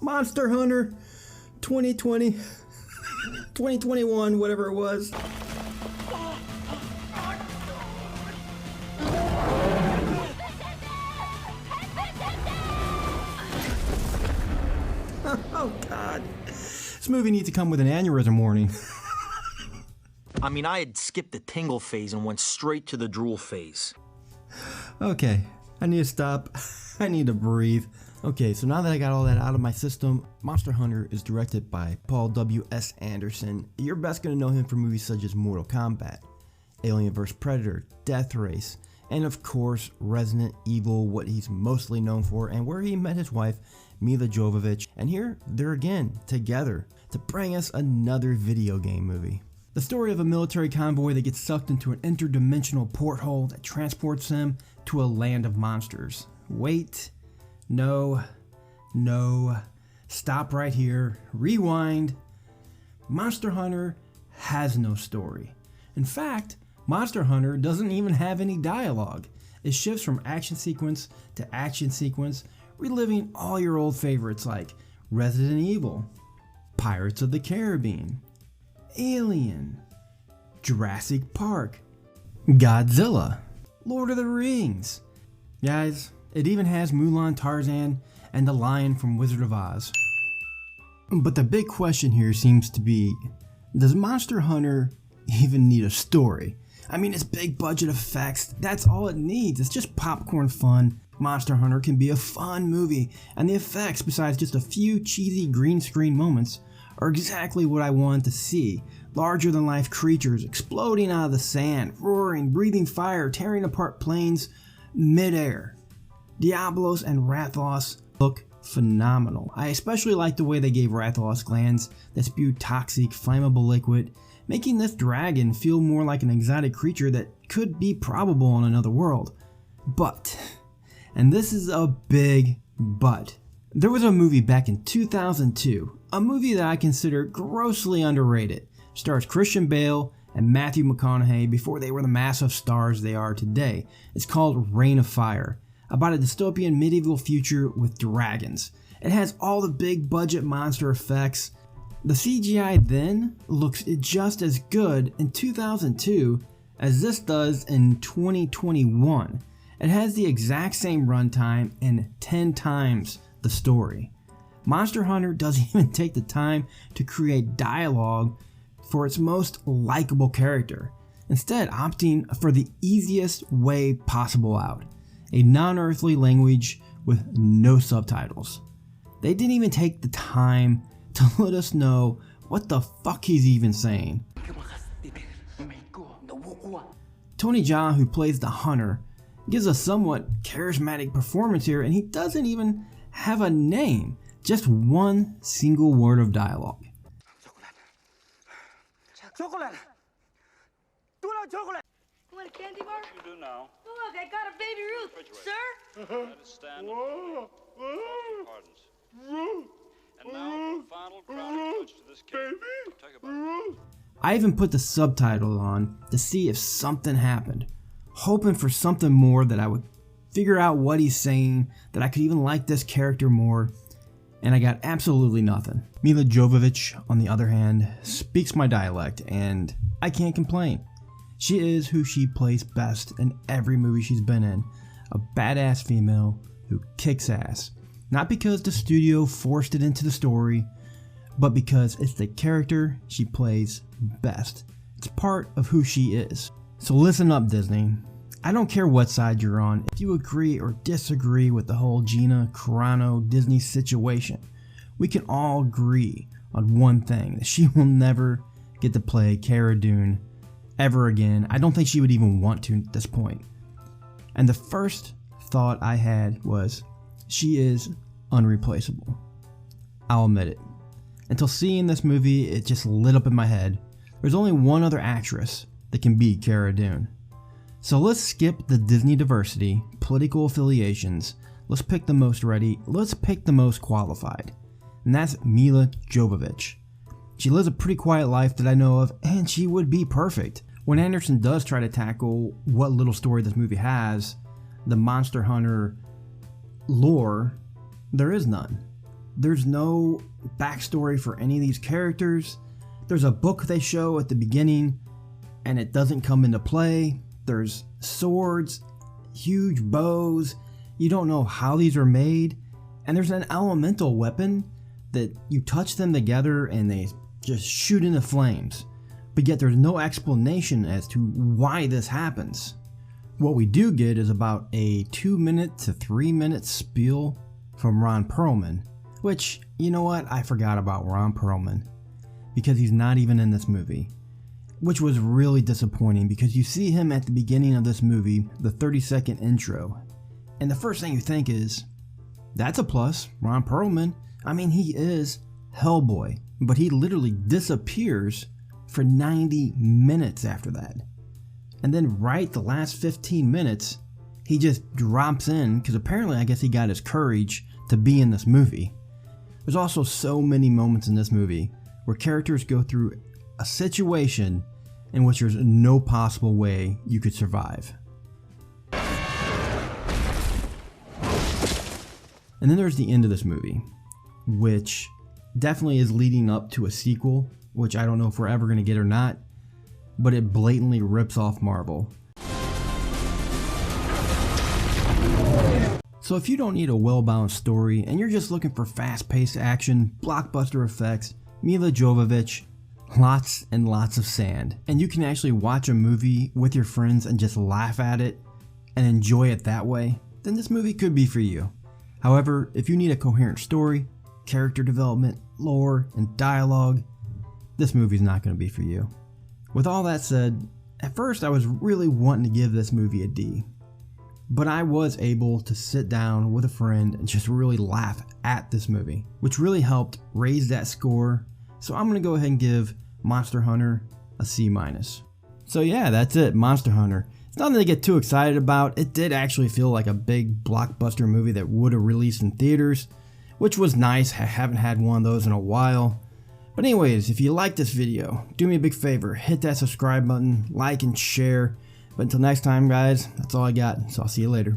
Monster Hunter 2020, 2021, whatever it was. Oh God, this movie needs to come with an aneurysm warning. I mean, I had skipped the tingle phase and went straight to the drool phase. Okay, I need to stop. I need to breathe. Okay, so now that I got all that out of my system, Monster Hunter is directed by Paul W.S. Anderson. You're best going to know him for movies such as Mortal Kombat, Alien vs. Predator, Death Race, and of course Resident Evil, what he's mostly known for, and where he met his wife, Mila Jovovich. And here they're again together to bring us another video game movie. The story of a military convoy that gets sucked into an interdimensional porthole that transports them to a land of monsters. Wait. No, stop right here, rewind. Monster Hunter has no story. In fact, Monster Hunter doesn't even have any dialogue. It shifts from action sequence to action sequence, reliving all your old favorites like Resident Evil, Pirates of the Caribbean, Alien, Jurassic Park, Godzilla, Lord of the Rings. Guys, it even has Mulan, Tarzan, and the Lion from Wizard of Oz. But the big question here seems to be, does Monster Hunter even need a story? I mean, it's big budget effects, that's all it needs. It's just popcorn fun. Monster Hunter can be a fun movie, and the effects, besides just a few cheesy green screen moments, are exactly what I wanted to see. Larger than life creatures exploding out of the sand, roaring, breathing fire, tearing apart planes mid-air. Diablos and Rathalos look phenomenal. I especially like the way they gave Rathalos glands that spew toxic, flammable liquid, making this dragon feel more like an exotic creature that could be probable in another world. But, and this is a big but, there was a movie back in 2002, a movie that I consider grossly underrated. Stars Christian Bale and Matthew McConaughey before they were the massive stars they are today. It's called Reign of Fire, about a dystopian medieval future with dragons. It has all the big budget monster effects. The CGI then looks just as good in 2002 as this does in 2021. It has the exact same runtime and 10 times the story. Monster Hunter doesn't even take the time to create dialogue for its most likable character, instead opting for the easiest way possible out. A non-earthly language with no subtitles. They didn't even take the time to let us know what the fuck he's even saying. Tony Jaa, who plays the hunter, gives a somewhat charismatic performance here, and he doesn't even have a name, just one single word of dialogue. Chocolate! Do you want chocolate? You want a candy bar? You do now. Look, I got a Baby Ruth. Sir? Let us stand up. Pardons. And now for the final crowning touch to this cake. Take a bite. I even put the subtitle on to see if something happened, hoping for something more, that I would figure out what he's saying, that I could even like this character more, and I got absolutely nothing. Mila Jovovich, on the other hand, speaks my dialect, and I can't complain. She is who she plays best in every movie she's been in, a badass female who kicks ass. Not because the studio forced it into the story, but because it's the character she plays best. It's part of who she is. So listen up, Disney. I don't care what side you're on, if you agree or disagree with the whole Gina Carano Disney situation. We can all agree on one thing, that she will never get to play Cara Dune ever again. I don't think she would even want to at this point. And the first thought I had was, she is unreplaceable. I'll admit it. Until seeing this movie, it just lit up in my head. There's only one other actress that can beat Cara Dune. So let's skip the Disney diversity, political affiliations, let's pick the most ready, let's pick the most qualified. And that's Mila Jovovich. She lives a pretty quiet life that I know of, and she would be perfect. When Anderson does try to tackle what little story this movie has, the Monster Hunter lore, there is none. There's no backstory for any of these characters. There's a book they show at the beginning and it doesn't come into play. There's swords, huge bows. You don't know how these are made. And there's an elemental weapon that you touch them together and they just shoot into flames. But yet there's no explanation as to why this happens. What we do get is about a 2-minute to 3-minute spiel from Ron Perlman, which, you know what, I forgot about Ron Perlman because he's not even in this movie, which was really disappointing because you see him at the beginning of this movie, the 30-second intro, and the first thing you think is, that's a plus, Ron Perlman. I mean, he is Hellboy, but he literally disappears for 90 minutes after that. And then right the last 15 minutes, he just drops in because apparently I guess he got his courage to be in this movie. There's also so many moments in this movie where characters go through a situation in which there's no possible way you could survive. And then there's the end of this movie, which definitely is leading up to a sequel, which I don't know if we're ever going to get or not, but it blatantly rips off Marvel. So if you don't need a well-balanced story and you're just looking for fast-paced action, blockbuster effects, Mila Jovovich, lots and lots of sand, and you can actually watch a movie with your friends and just laugh at it and enjoy it that way, then this movie could be for you. However, if you need a coherent story, character development, lore, and dialogue, this movie's not going to be for you. With all that said, at first I was really wanting to give this movie a D, but I was able to sit down with a friend and just really laugh at this movie, which really helped raise that score. So I'm going to go ahead and give Monster Hunter a C-. So yeah, that's it, Monster Hunter. It's nothing to get too excited about. It did actually feel like a big blockbuster movie that would have released in theaters, which was nice. I haven't had one of those in a while. But anyways, if you like this video, do me a big favor, hit that subscribe button, like and share. But until next time guys, that's all I got, so I'll see you later.